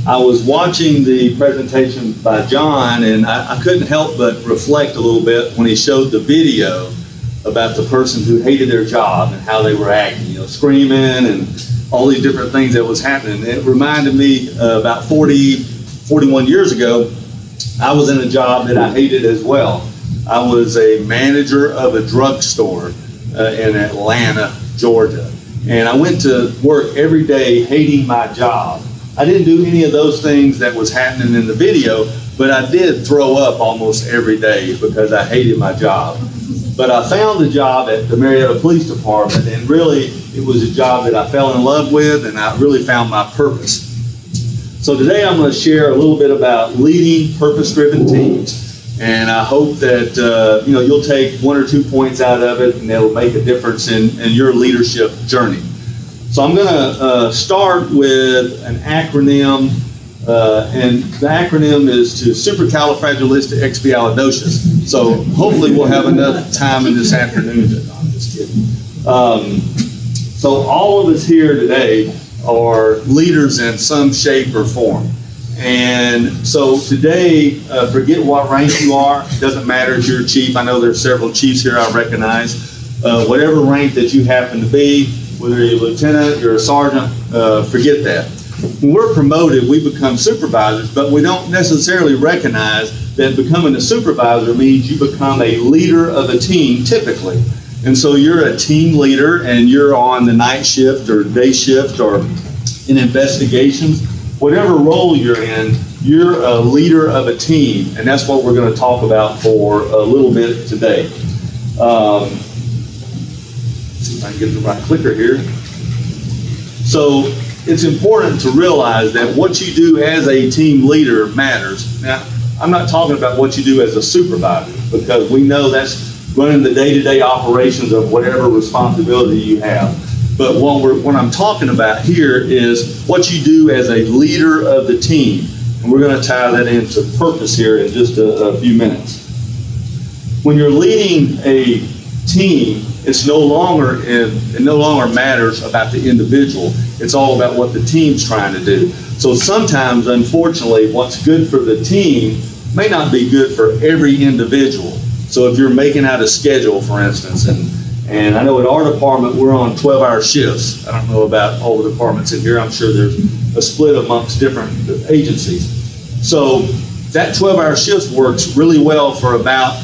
I was watching the presentation by John, and I couldn't help but reflect a little bit when he showed the video about the person who hated their job and how they were acting, you know, screaming and all these different things that was happening. It reminded me about 41 years ago, I was in a job that I hated as well. I was a manager of a drugstore in Atlanta, Georgia. And I went to work every day hating my job. I didn't do any of those things that was happening in the video, but I did throw up almost every day because I hated my job. But I found a job at the Marietta Police Department, and really it was a job that I fell in love with, and I really found my purpose. So today I'm going to share a little bit about leading purpose-driven teams, and I hope that you'll take 1 or 2 points out of it, and it'll make a difference in your leadership journey. So I'm going to start with an acronym, and the acronym is to supercalifragilisticexpialidocious. So hopefully we'll have enough time in this afternoon to, no, I'm just kidding. So all of us here today are leaders in some shape or form. And so today, forget what rank you are. It doesn't matter if you're a chief. I know there's several chiefs here I recognize. Whatever rank that you happen to be, whether you're a lieutenant, you're a sergeant, forget that. When we're promoted, we become supervisors, but we don't necessarily recognize that becoming a supervisor means you become a leader of a team, typically. And so you're a team leader, and you're on the night shift or day shift or in investigations. Whatever role you're in, you're a leader of a team, and that's what we're going to talk about for a little bit today. See if I can get the right clicker here. So it's important to realize that what you do as a team leader matters. Now, I'm not talking about what you do as a supervisor, because we know that's running the day-to-day operations of whatever responsibility you have. But what I'm talking about here is what you do as a leader of the team. And we're going to tie that into purpose here in just a few minutes. When you're leading a team, it no longer matters about the individual. It's all about what the team's trying to do. So sometimes, unfortunately, what's good for the team may not be good for every individual. So if you're making out a schedule, for instance, and I know at our department we're on 12-hour shifts. I don't know about all the departments in here. I'm sure there's a split amongst different agencies. So that 12-hour shift works really well for about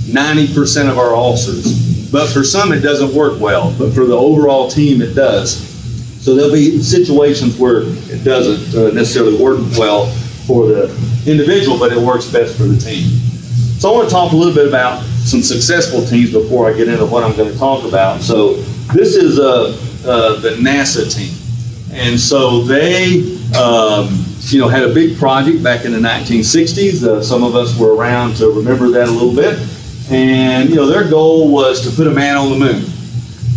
90% of our officers. But for some it doesn't work well, but for the overall team it does. So there'll be situations where it doesn't necessarily work well for the individual, but it works best for the team. So I want to talk a little bit about some successful teams before I get into what I'm going to talk about. So this is the NASA team. And so they had a big project back in the 1960s. Some of us were around to remember that a little bit. And their goal was to put a man on the moon.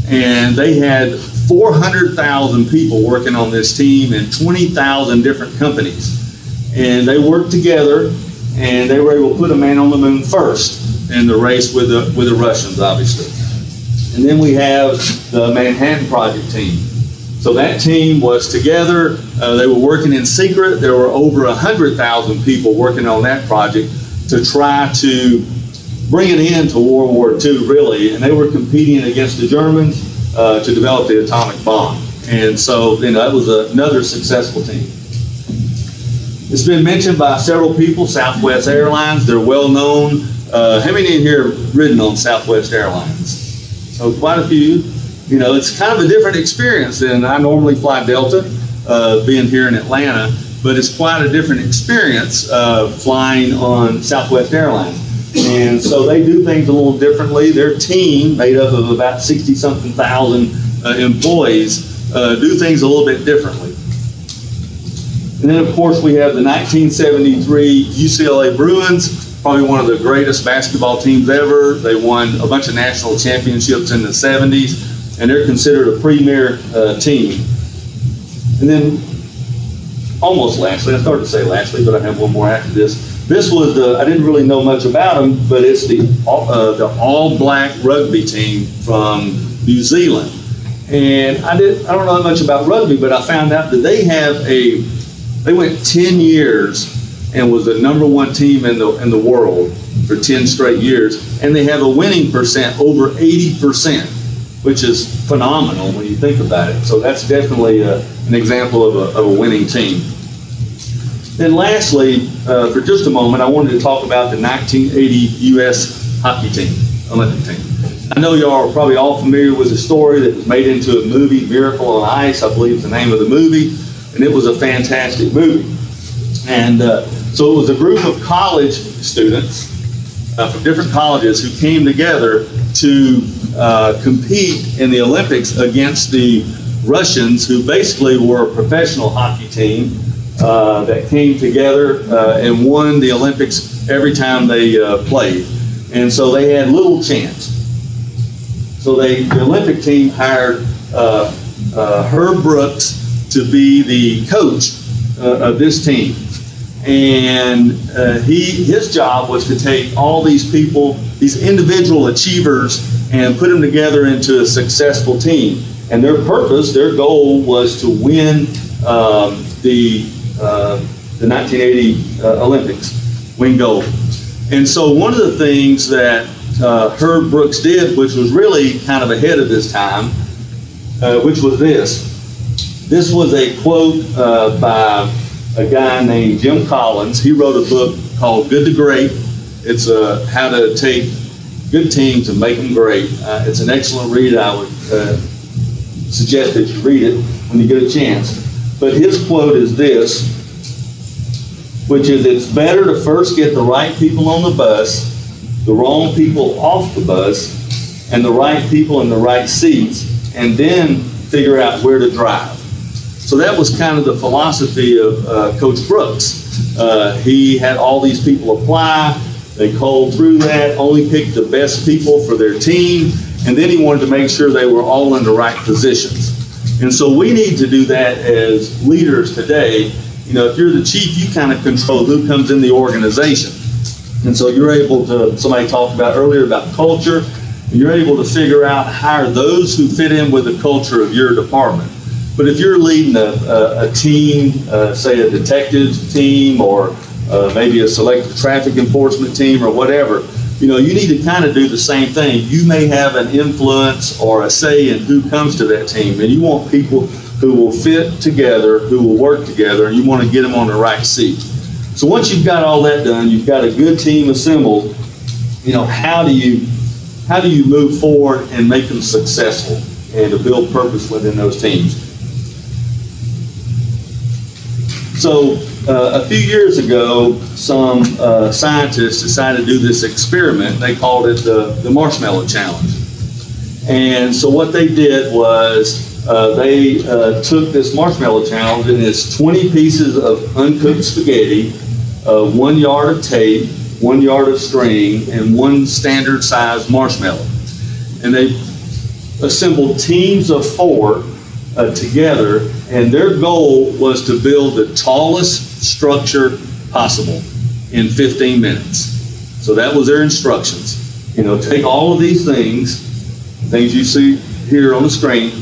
And they had 400,000 people working on this team in 20,000 different companies. And they worked together, and they were able to put a man on the moon first in the race with the Russians, obviously. And then we have the Manhattan Project team. So that team was together. They were working in secret. There were over 100,000 people working on that project to try to bring an end to World War II, really. And they were competing against the Germans to develop the atomic bomb. And so that was another successful team. It's been mentioned by several people, Southwest Airlines. They're well known. How many in here have ridden on Southwest Airlines? So quite a few. It's kind of a different experience than I normally fly Delta, being here in Atlanta, but it's quite a different experience flying on Southwest Airlines. And so they do things a little differently. Their team, made up of about 60-something thousand employees, do things a little bit differently. And then, of course, we have the 1973 UCLA Bruins, probably one of the greatest basketball teams ever. They won a bunch of national championships in the 70s, and they're considered a premier team. And then, almost lastly, I started to say lastly, but I have one more after this. This was I didn't really know much about them, but it's the all-black rugby team from New Zealand. And I don't know much about rugby, but I found out that they They went 10 years and was the #1 team in the world for 10 straight years, and they have a winning percent over 80%, which is phenomenal when you think about it. So that's definitely an example of a winning team. Then lastly, for just a moment, I wanted to talk about the 1980 U.S. hockey team, Olympic team. I know y'all are probably all familiar with the story that was made into a movie, Miracle on Ice, I believe is the name of the movie, and it was a fantastic movie. And so it was a group of college students from different colleges who came together to compete in the Olympics against the Russians, who basically were a professional hockey team that came together and won the Olympics every time they played. And so they had little chance. So the Olympic team hired Herb Brooks to be the coach of this team. And his job was to take all these people, these individual achievers, and put them together into a successful team. And their purpose, their goal, was to win the 1980 Olympics, win gold. And so one of the things that Herb Brooks did, which was really kind of ahead of his time, which was this. This was a quote by a guy named Jim Collins. He wrote a book called Good to Great. It's how to take good teams and make them great. It's an excellent read. I would suggest that you read it when you get a chance. But his quote is this, which is, it's better to first get the right people on the bus, the wrong people off the bus, and the right people in the right seats, and then figure out where to drive. So that was kind of the philosophy of Coach Brooks. He had all these people apply. They culled through that, only picked the best people for their team, and then he wanted to make sure they were all in the right positions. And so we need to do that as leaders today. You know, if you're the chief, you kind of control who comes in the organization. And so you're able to, somebody talked about earlier about culture, and you're able to figure out, hire those who fit in with the culture of your department. But if you're leading a team, say a detective team, or maybe a selective traffic enforcement team or whatever, you know, you need to kind of do the same thing. You may have an influence or a say in who comes to that team, and you want people who will fit together, who will work together, and you want to get them on the right seat. So once you've got all that done, you've got a good team assembled, you know, how do you move forward and make them successful and to build purpose within those teams? So a few years ago, some scientists decided to do this experiment. They called it the Marshmallow Challenge. And so what they did was they took this Marshmallow Challenge, and it's 20 pieces of uncooked spaghetti, 1 yard of tape, 1 yard of string, and 1 standard size marshmallow. And they assembled teams of 4 together, and their goal was to build the tallest structure possible in 15 minutes. So that was their instructions. You know, take all of these things you see here on the screen,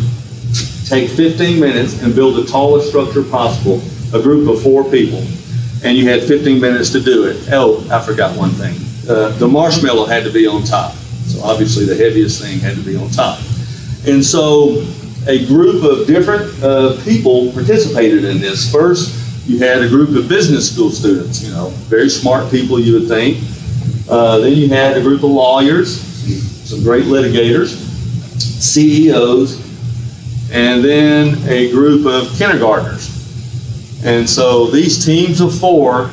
take 15 minutes and build the tallest structure possible, a group of 4 people. And you had 15 minutes to do it. Oh, I forgot one thing. The marshmallow had to be on top. So obviously the heaviest thing had to be on top. And so a group of different people participated in this. First, you had a group of business school students, you know, very smart people you would think. Then you had a group of lawyers, some great litigators, CEOs, and then a group of kindergartners. And so these teams of 4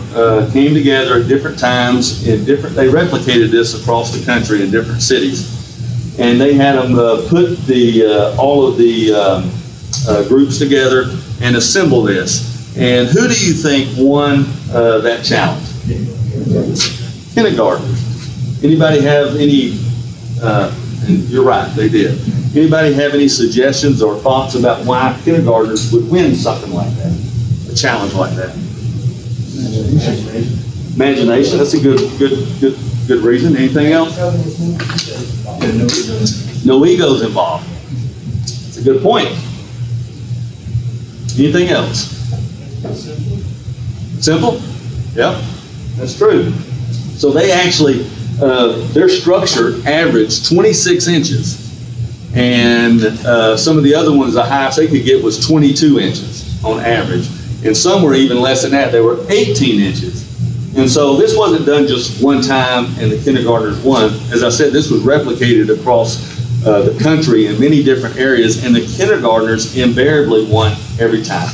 came together at different times they replicated this across the country in different cities. And they had them put all of the groups together and assemble this. And who do you think won that challenge? Kindergartners. Anybody have any, and you're right, they did. Anybody have any suggestions or thoughts about why kindergartners would win something like that? A challenge like that? Imagination. That's a good reason. Anything else? No egos involved. It's a good point. Anything else? Simple? Yep, that's true. So they actually, their structure averaged 26 inches. And some of the other ones, the highest they could get was 22 inches on average. And some were even less than that. They were 18 inches. And so this wasn't done just one time and the kindergartners won. As I said, this was replicated across the country in many different areas, and the kindergartners invariably won every time.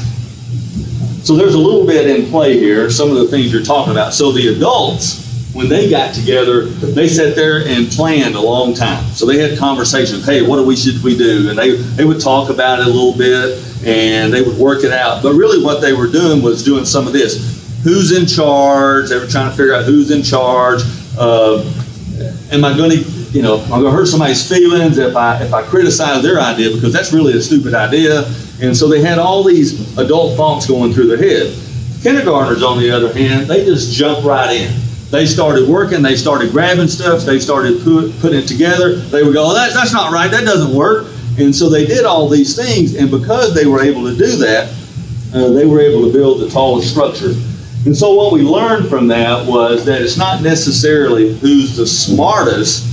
So there's a little bit in play here, some of the things you're talking about. So the adults, when they got together, they sat there and planned a long time. So they had conversations, hey, should we do? And they would talk about it a little bit, and they would work it out. But really what they were doing was doing some of this. Who's in charge? They were trying to figure out who's in charge. Am I going to hurt somebody's feelings if I criticize their idea, because that's really a stupid idea. And so they had all these adult thoughts going through their head. Kindergartners, on the other hand, they just jumped right in. They started working, they started grabbing stuff, they started putting it together. They would go, that's not right, that doesn't work. And so they did all these things, and because they were able to do that, they were able to build the tallest structure. And so what we learned from that was that it's not necessarily who's the smartest,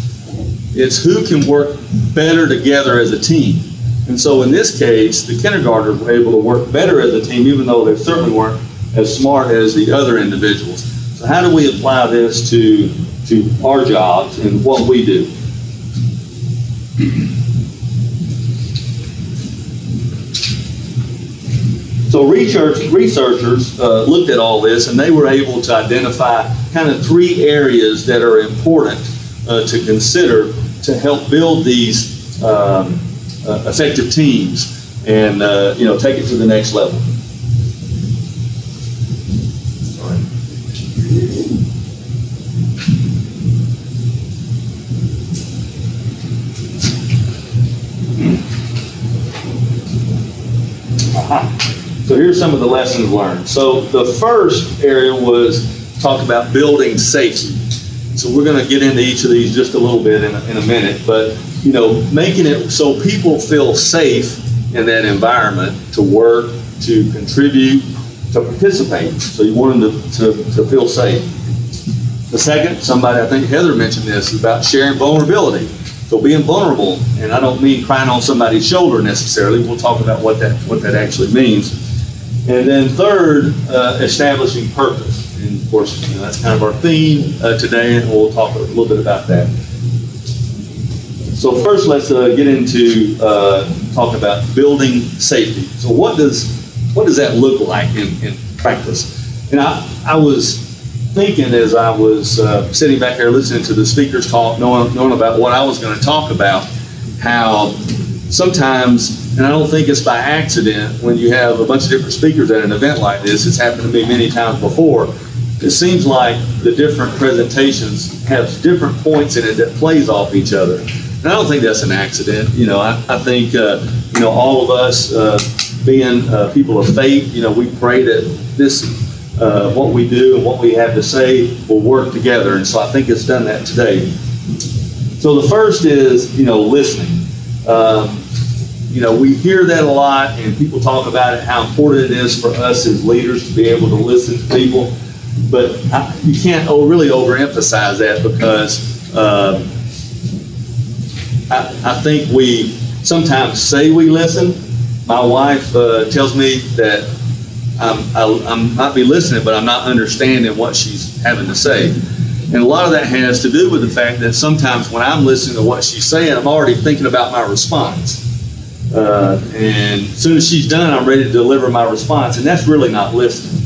it's who can work better together as a team. And so in this case, the kindergartners were able to work better as a team, even though they certainly weren't as smart as the other individuals. So how do we apply this to our jobs and what we do? So researchers looked at all this, and they were able to identify kind of 3 areas that are important to consider to help build these effective teams and take it to the next level. All right. So here's some of the lessons learned. So the first area was talk about building safety. So we're going to get into each of these just a little bit in a minute, but making it so people feel safe in that environment to work, to contribute, to participate. So you want them to feel safe. The second, I think Heather mentioned this, is about sharing vulnerability. So being vulnerable, and I don't mean crying on somebody's shoulder necessarily. We'll talk about what that actually means. And then third, establishing purpose. And of course, that's kind of our theme today, and we'll talk a little bit about that. So first, let's get into talking about building safety. So what does that look like in practice? And I was thinking as I was sitting back there listening to the speakers talk, knowing about what I was going to talk about, how sometimes, and I don't think it's by accident, when you have a bunch of different speakers at an event like this, it's happened to me many times before, it seems like the different presentations have different points in it that plays off each other. And I don't think that's an accident. I think, all of us being people of faith, we pray that this, what we do and what we have to say will work together. And so I think it's done that today. So the first is, listening. We hear that a lot, and people talk about it, how important it is for us as leaders to be able to listen to people. But you can't really overemphasize that, because I think we sometimes say we listen. My wife tells me that I might be listening, but I'm not understanding what she's having to say. And a lot of that has to do with the fact that sometimes when I'm listening to what she's saying, I'm already thinking about my response. And as soon as she's done, I'm ready to deliver my response, and that's really not listening.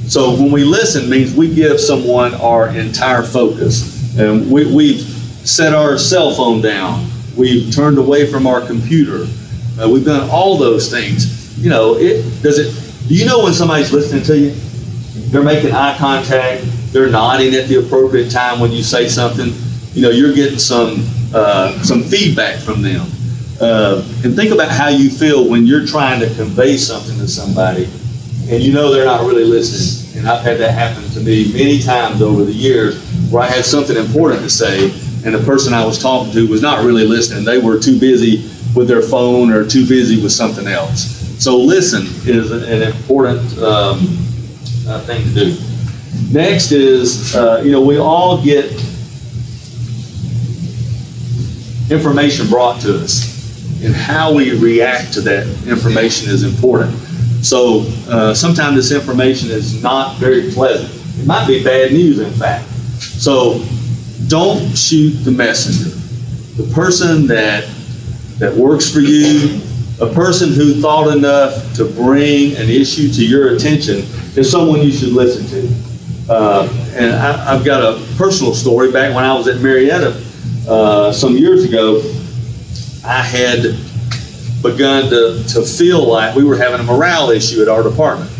So when we listen means we give someone our entire focus, and we've set our cell phone down, we've turned away from our computer, we've done all those things. Do you know when somebody's listening to you? They're making eye contact, they're nodding at the appropriate time when you say something. You're getting some feedback from them. And think about how you feel when you're trying to convey something to somebody and they're not really listening. And I've had that happen to me many times over the years, where I had something important to say and the person I was talking to was not really listening. They were too busy with their phone or too busy with something else. So listen is an important thing to do. Next is, we all get information brought to us, and how we react to that information is important. So sometimes this information is not very pleasant. It might be bad news, in fact. So don't shoot the messenger. The person that works for you, a person who thought enough to bring an issue to your attention, is someone you should listen to. And I've got a personal story. Back when I was at Marietta some years ago, I had begun to feel like we were having a morale issue at our department.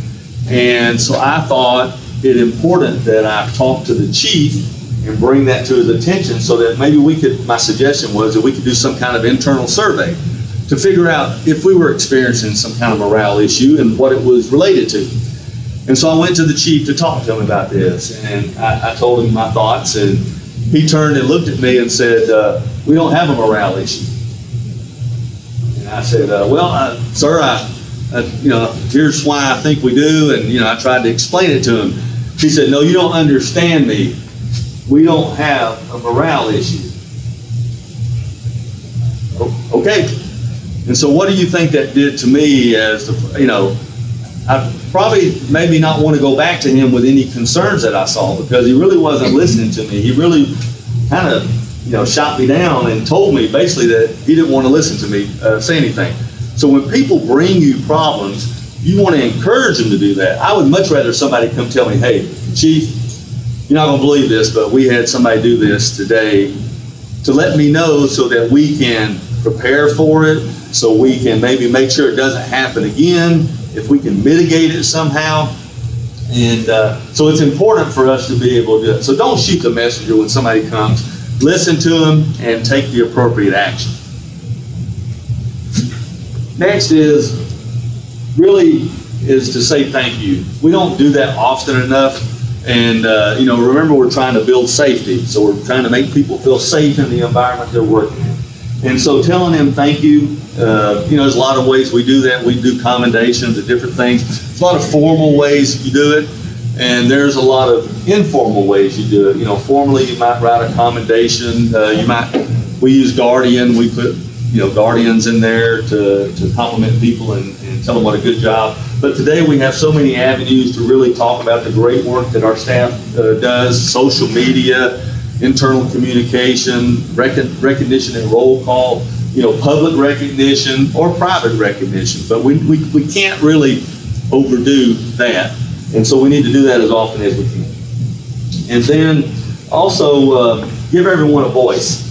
And so I thought it important that I talk to the chief and bring that to his attention, so that maybe my suggestion was that we could do some kind of internal survey to figure out if we were experiencing some kind of morale issue and what it was related to. And so I went to the chief to talk to him about this, and I told him my thoughts, and he turned and looked at me and said, we don't have a morale issue. And I said, sir, here's why I think we do, and I tried to explain it to him. He said, no, you don't understand me. We don't have a morale issue. Okay. And so what do you think that did to me as I probably maybe not want to go back to him with any concerns that I saw, because he really wasn't listening to me. He really kind of, shot me down and told me basically that he didn't want to listen to me say anything. So when people bring you problems, you want to encourage them to do that. I would much rather somebody come tell me, hey, Chief, you're not going to believe this, but we had somebody do this today, to let me know so that we can prepare for it, so we can maybe make sure it doesn't happen again, if we can mitigate it somehow. And so it's important for us to be able to do it. So don't shoot the messenger when somebody comes. Listen to them and take the appropriate action. Next is to say thank you. We don't do that often enough. And, remember, we're trying to build safety. So we're trying to make people feel safe in the environment they're working in. And so telling them thank you, there's a lot of ways we do that. We do commendations and different things. There's a lot of formal ways you do it, and there's a lot of informal ways you do it. Formally, you might write a commendation. We use Guardian. We put, Guardians in there to compliment people and tell them what a good job. But today we have so many avenues to really talk about the great work that our staff does: social media, internal communication, recognition and roll call, public recognition or private recognition. But we can't really overdo that. And so we need to do that as often as we can. And then also give everyone a voice.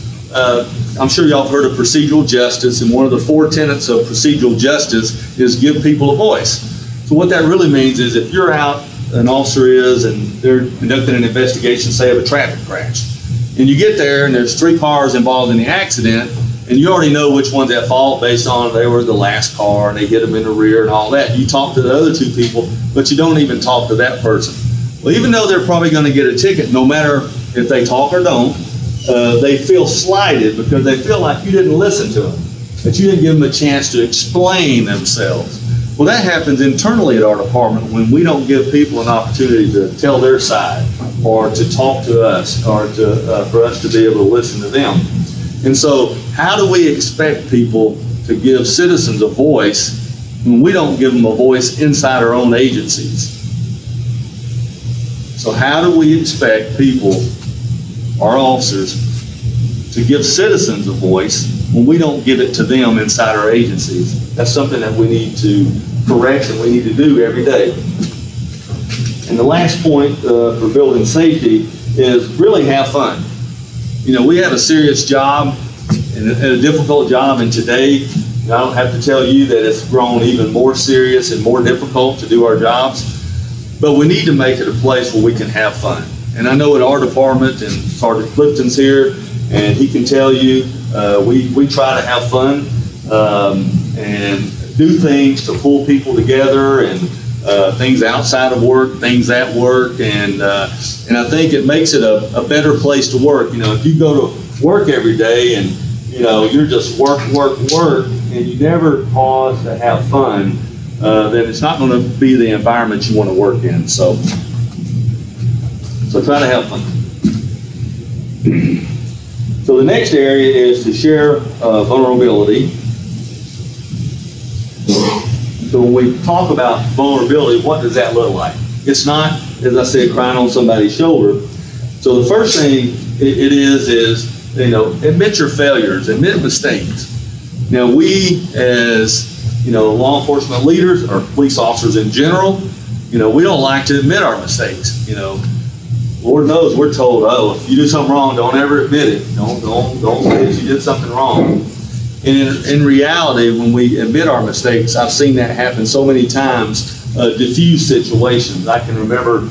I'm sure y'all have heard of procedural justice, and one of the 4 tenets of procedural justice is give people a voice. So what that really means is, if you're out, an officer is, and they're conducting an investigation, say, of a traffic crash, and you get there and there's 3 cars involved in the accident, and you already know which one's at fault based on they were the last car and they hit them in the rear and all that. You talk to the other 2 people, but you don't even talk to that person. Well, even though they're probably going to get a ticket, no matter if they talk or don't, they feel slighted because they feel like you didn't listen to them, that you didn't give them a chance to explain themselves. Well, that happens internally at our department when we don't give people an opportunity to tell their side, or to talk to us, or for us to be able to listen to them. And so how do we expect people to give citizens a voice when we don't give them a voice inside our own agencies? So how do we expect people, our officers, to give citizens a voice when we don't give it to them inside our agencies? That's something that we need to correct and we need to do every day. And the last point for building safety is really have fun. We have a serious job and a difficult job, and today I don't have to tell you that it's grown even more serious and more difficult to do our jobs. But we need to make it a place where we can have fun. And I know at our department, and Sergeant Clifton's here, and he can tell you, we try to have fun and do things to pull people together, and things outside of work, things at work, and I think it makes it a better place to work. If you go to work every day and you're just work, and you never pause to have fun, then it's not going to be the environment you want to work in. So try to help them. So the next area is to share vulnerability. So when we talk about vulnerability, what does that look like? It's not, as I said, crying on somebody's shoulder. So the first thing it is, admit your failures, admit mistakes. Now we, as law enforcement leaders or police officers in general, we don't like to admit our mistakes. Lord knows we're told, oh, if you do something wrong, don't ever admit it. Don't say that you did something wrong. And in reality, when we admit our mistakes, I've seen that happen so many times, diffuse situations. I can remember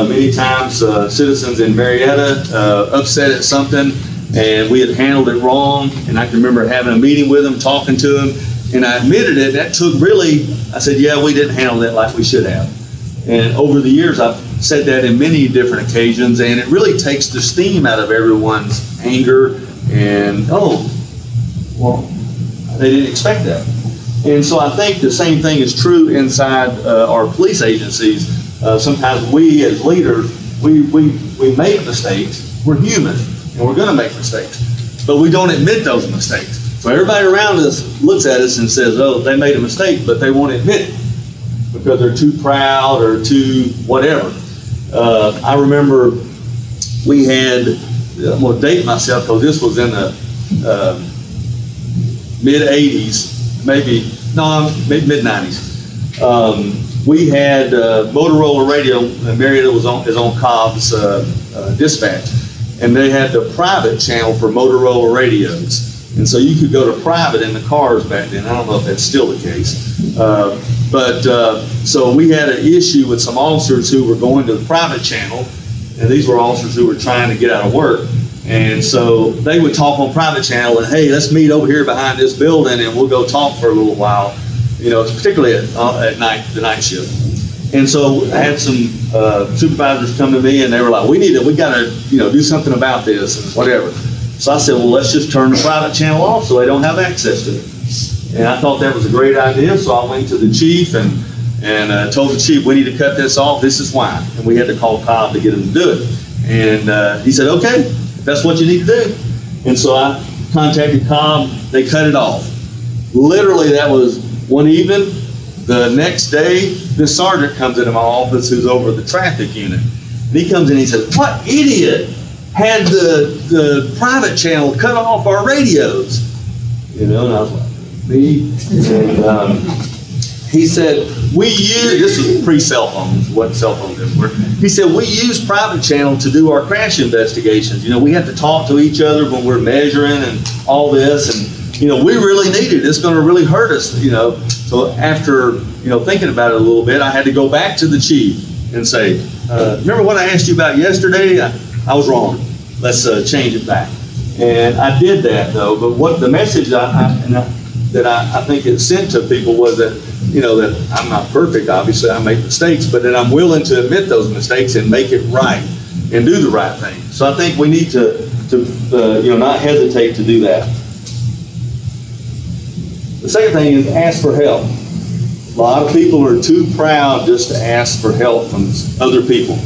many times citizens in Marietta upset at something, and we had handled it wrong, and I can remember having a meeting with them, talking to them, and I admitted it. That took I said, yeah, we didn't handle it like we should have. And over the years, I've said that in many different occasions, and it really takes the steam out of everyone's anger and, oh, well, they didn't expect that. And so I think the same thing is true inside our police agencies. Sometimes we as leaders, we make mistakes. We're human, and we're going to make mistakes. But we don't admit those mistakes. So everybody around us looks at us and says, oh, they made a mistake, but they won't admit it because they're too proud or too whatever. I remember we had, I'm going to date myself because this was in the mid-'80s, mid-'90s. We had Motorola radio, and Marietta is on Cobb's dispatch, and they had the private channel for Motorola radios. And so you could go to private in the cars back then. I don't know if that's still the case. So we had an issue with some officers who were going to the private channel, and these were officers who were trying to get out of work. And so they would talk on private channel and, hey, let's meet over here behind this building and we'll go talk for a little while, particularly at night, the night shift. And so I had some supervisors come to me and they were like, we got to, do something about this and whatever. So I said, well, let's just turn the private channel off so they don't have access to it. And I thought that was a great idea. So I went to the chief and told the chief, we need to cut this off. This is why. And we had to call Cobb to get him to do it. And he said, okay, if that's what you need to do. And so I contacted Cobb. They cut it off. Literally, that was one evening. The next day, this sergeant comes into my office who's over the traffic unit. And he comes in and he says, what idiot had the private channel cut off our radios? And I was like, me? And he said, this is pre-cell phones, what cell phones were. He said, we use private channel to do our crash investigations. We have to talk to each other when we're measuring and all this. And, we really need it. It's going to really hurt us, So after, thinking about it a little bit, I had to go back to the chief and say, remember what I asked you about yesterday? I was wrong. Let's change it back. And I did that, though. But what the message that I think it sent to people was that, that I'm not perfect, obviously, I make mistakes, but that I'm willing to admit those mistakes and make it right and do the right thing. So I think we need to not hesitate to do that. The second thing is ask for help. A lot of people are too proud just to ask for help from other people.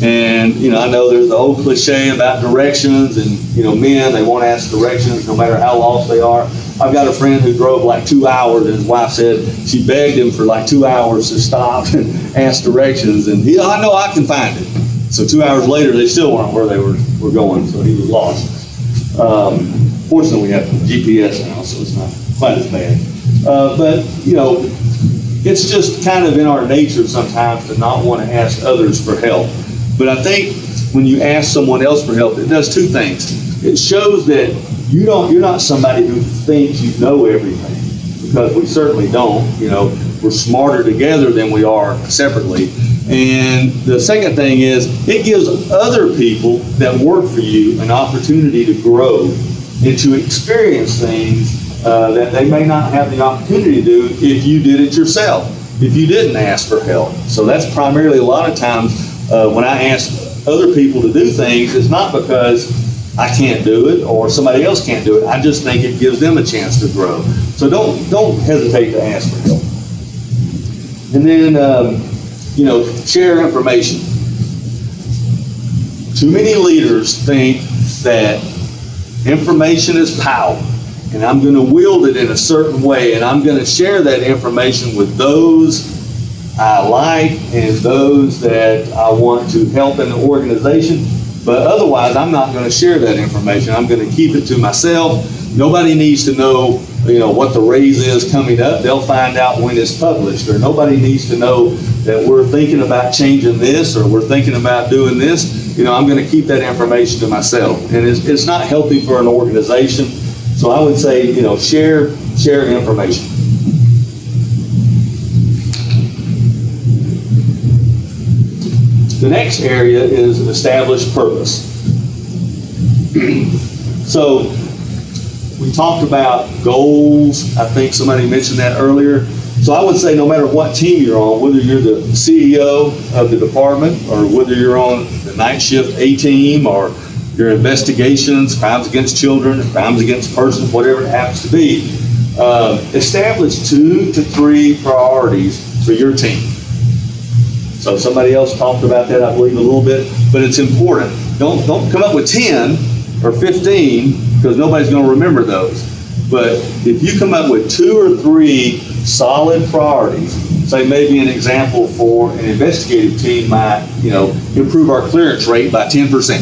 And, I know there's the old cliche about directions and, men, they won't ask directions no matter how lost they are. I've got a friend who drove like 2 hours and his wife said she begged him for like 2 hours to stop and ask directions. And I know I can find it. So 2 hours later, they still weren't where they were going, so he was lost. Fortunately, we have GPS now, so it's not quite as bad. But, it's just kind of in our nature sometimes to not want to ask others for help. But I think when you ask someone else for help, it does two things. It shows that you're not somebody who thinks you know everything, because we certainly don't. We're smarter together than we are separately. And the second thing is it gives other people that work for you an opportunity to grow and to experience things that they may not have the opportunity to do if you did it yourself, if you didn't ask for help. So that's primarily a lot of times when I ask other people to do things, it's not because I can't do it or somebody else can't do it. I just think it gives them a chance to grow. So don't hesitate to ask for help. And then, share information. Too many leaders think that information is power, and I'm going to wield it in a certain way, and I'm going to share that information with those I like and those that I want to help in the organization. But otherwise, I'm not going to share that information. I'm going to keep it to myself. Nobody needs to know, what the raise is coming up. They'll find out when it's published. Or nobody needs to know that we're thinking about changing this or we're thinking about doing this. I'm going to keep that information to myself. And it's not healthy for an organization. So I would say, share information. The next area is establish purpose. So we talked about goals. I think somebody mentioned that earlier. So I would say no matter what team you're on, whether you're the CEO of the department or whether you're on the night shift A team or your investigations, crimes against children, crimes against persons, whatever it happens to be, establish 2 to 3 priorities for your team. So somebody else talked about that, I believe, a little bit, but it's important. Don't come up with 10 or 15 because nobody's going to remember those. But if you come up with 2 or 3 solid priorities, say maybe an example for an investigative team might, improve our clearance rate by 10%.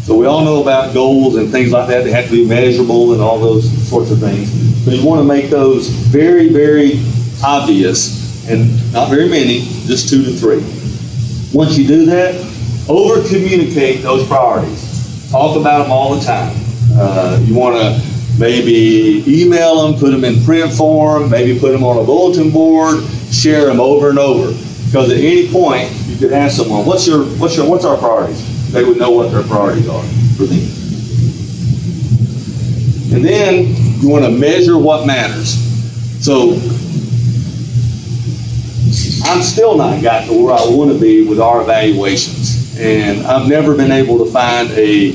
So we all know about goals and things like that. They have to be measurable and all those sorts of things. But you want to make those very, very obvious. And not very many, just 2 to 3. Once you do that, over-communicate those priorities. Talk about them all the time. You want to maybe email them, put them in print form, maybe put them on a bulletin board, share them over and over. Because at any point, you could ask someone, what's our priorities? They would know what their priorities are for them. And then you want to measure what matters. So I'm still not got to where I want to be with our evaluations. And I've never been able to find a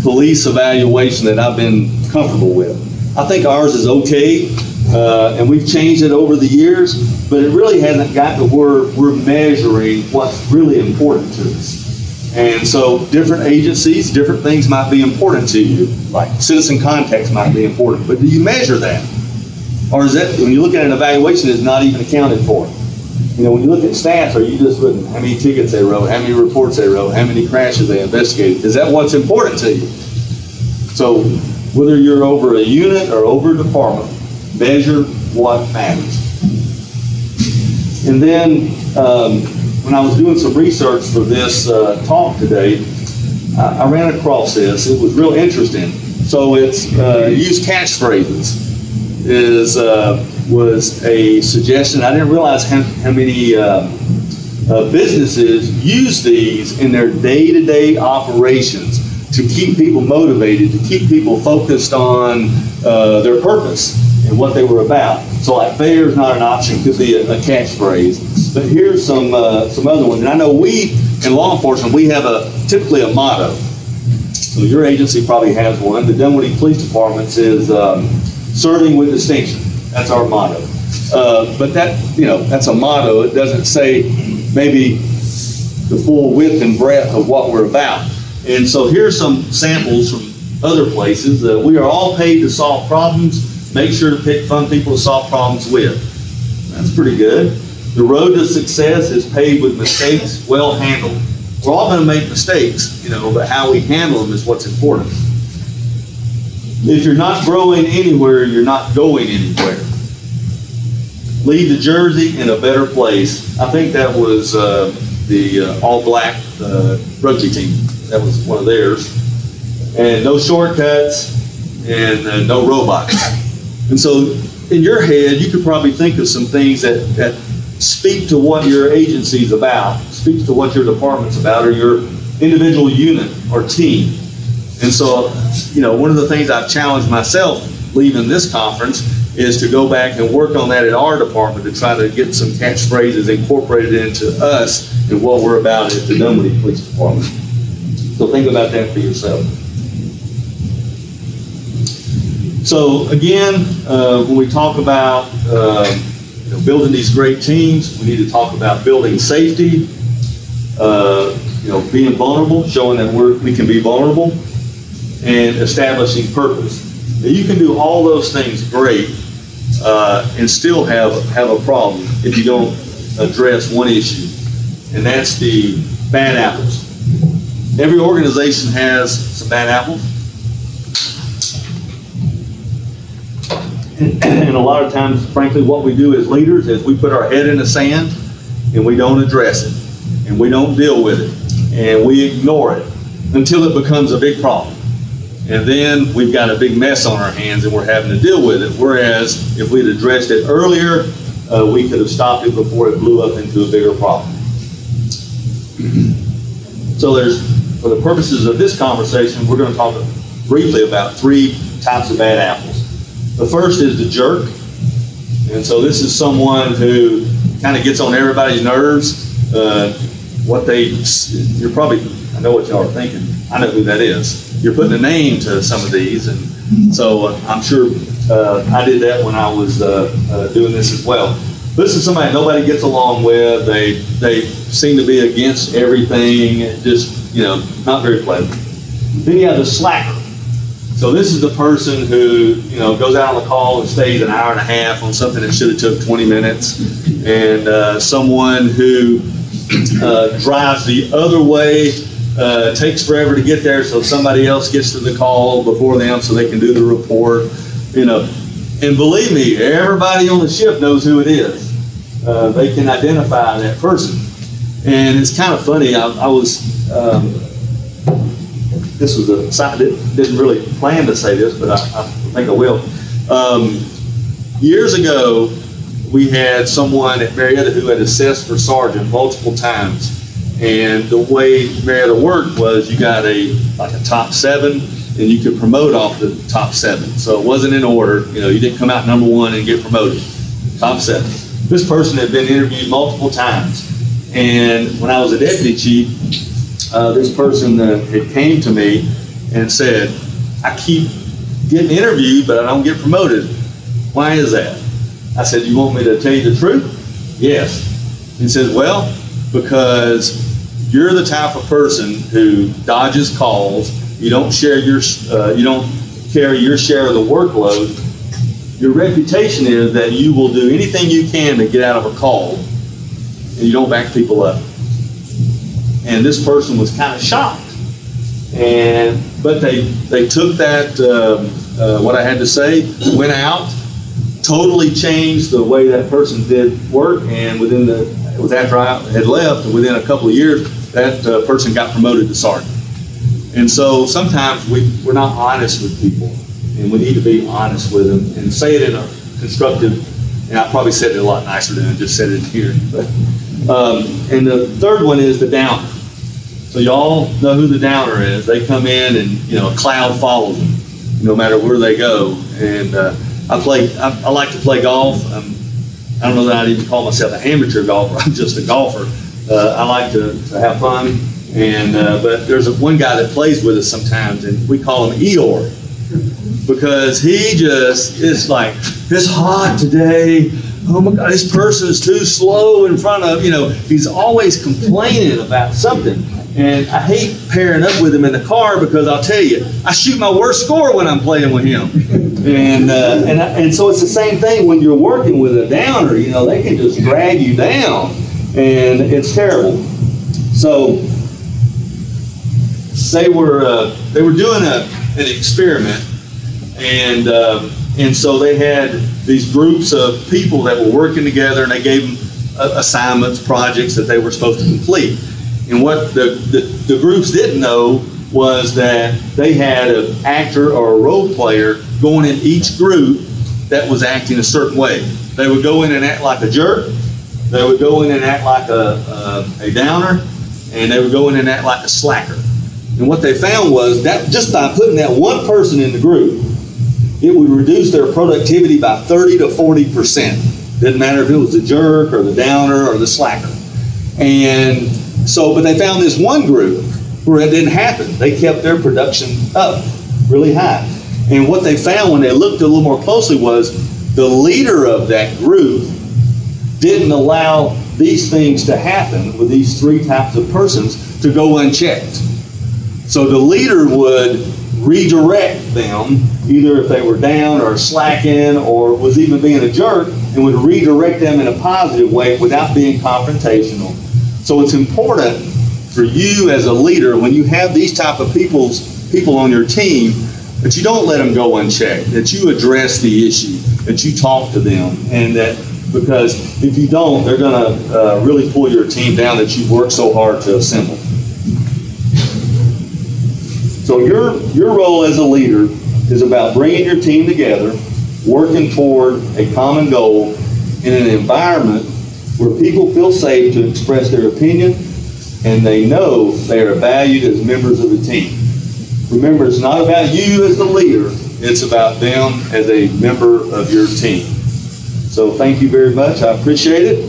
police evaluation that I've been comfortable with. I think ours is okay, and we've changed it over the years, but it really hasn't got to where we're measuring what's really important to us. And so different agencies, different things might be important to you, like citizen context might be important, but do you measure that? Or is that, when you look at an evaluation, it's not even accounted for? When you look at stats, are you just looking how many tickets they wrote, how many reports they wrote, how many crashes they investigated? Is that what's important to you? So whether you're over a unit or over a department, measure what matters. And then when I was doing some research for this talk today, I ran across this. It was real interesting. So it's use catchphrases was a suggestion. I didn't realize how many businesses use these in their day-to-day operations to keep people motivated, to keep people focused on their purpose and what they were about. So like fair is not an option, could be a catchphrase. But here's some other ones. And I know we, in law enforcement, we have typically a motto. So your agency probably has one. The Dunwoody Police Department says, serving with distinction. That's our motto. But that's a motto. It doesn't say maybe the full width and breadth of what we're about. And so here's some samples from other places. We are all paid to solve problems. Make sure to pick fun people to solve problems with. That's pretty good. The road to success is paved with mistakes well handled. We're all going to make mistakes, but how we handle them is what's important. If you're not growing anywhere, you're not going anywhere. Leave the jersey in a better place. I think that was the all-black rugby team. That was one of theirs. And no shortcuts and no robots. And so in your head, you could probably think of some things that speak to what your agency's about, speaks to what your department's about, or your individual unit or team. And so, one of the things I've challenged myself leaving this conference is to go back and work on that at our department to try to get some catchphrases incorporated into us and what we're about at the Dunwoody Police Department. So think about that for yourself. So again, when we talk about building these great teams, we need to talk about building safety, being vulnerable, showing that we can be vulnerable, and establishing purpose. Now, you can do all those things great and still have a problem if you don't address one issue, and that's the bad apples. Every organization has some bad apples. And a lot of times, frankly, what we do as leaders is we put our head in the sand and we don't address it, and we don't deal with it, and we ignore it until it becomes a big problem. And then we've got a big mess on our hands and we're having to deal with it. Whereas if we'd addressed it earlier, we could have stopped it before it blew up into a bigger problem. So for the purposes of this conversation, we're going to talk briefly about 3 types of bad apples. The first is the jerk. And so this is someone who kind of gets on everybody's nerves. You're probably, I know what y'all are thinking. I know who that is. You're putting a name to some of these. And so I'm sure I did that when I was doing this as well. This is somebody nobody gets along with. They seem to be against everything. Just, not very pleasant. Then you have the slacker. So this is the person who, goes out on the call and stays an hour and a half on something that should have took 20 minutes. And someone who drives the other way, takes forever to get there, so somebody else gets to the call before them so they can do the report. And believe me, everybody on the ship knows who it is. They can identify that person. And it's kind of funny. This was a side, didn't really plan to say this, but I think I will. Years ago, we had someone at Marietta who had assessed for sergeant multiple times. And the way Marietta worked was you got a top 7, and you could promote off the top 7. So it wasn't in order. You didn't come out number 1 and get promoted. Top 7. This person had been interviewed multiple times. And when I was a deputy chief, this person had came to me and said, I keep getting interviewed, but I don't get promoted. Why is that? I said, you want me to tell you the truth? Yes. He said, well, because you're the type of person who dodges calls. You don't share you don't carry your share of the workload. Your reputation is that you will do anything you can to get out of a call, and you don't back people up. And this person was kind of shocked. But they took that, what I had to say, went out, totally changed the way that person did work, and it was after I had left, and within a couple of years, that person got promoted to sergeant. And so sometimes we're not honest with people, and we need to be honest with them and say it in a constructive, and I probably said it a lot nicer than I just said it here. And the third one is the downer. So y'all know who the downer is. They come in and, a cloud follows them no matter where they go. And I like to play golf. I don't know that I'd even call myself an amateur golfer. I'm just a golfer. I like to have fun. But there's one guy that plays with us sometimes, and we call him Eeyore, because he just is like, it's hot today. Oh my God, this person is too slow in front of, he's always complaining about something. And I hate pairing up with him in the car, because I'll tell you, I shoot my worst score when I'm playing with him. And so it's the same thing when you're working with a downer. They can just drag you down, and it's terrible. So they were doing an experiment, and so they had these groups of people that were working together, and they gave them assignments, projects that they were supposed to complete. And what the groups didn't know was that they had an actor or a role player going in each group that was acting a certain way. They would go in and act like a jerk. They would go in and act like a downer, and they would go in and act like a slacker. And what they found was that just by putting that one person in the group, it would reduce their productivity by 30 to 40%. Didn't matter if it was the jerk or the downer or the slacker. And so, but they found this one group where it didn't happen. They kept their production up really high. And what they found when they looked a little more closely was the leader of that group didn't allow these things to happen with these three types of persons to go unchecked. So the leader would redirect them, either if they were down or slacking or was even being a jerk, and would redirect them in a positive way without being confrontational. So it's important for you as a leader, when you have these type of people on your team, that you don't let them go unchecked, that you address the issue, that you talk to them, and that, because if you don't, they're going to really pull your team down that you've worked so hard to assemble. So your role as a leader is about bringing your team together, working toward a common goal in an environment where people feel safe to express their opinion and they know they are valued as members of the team. Remember, it's not about you as the leader, it's about them as a member of your team. So thank you very much. I appreciate it.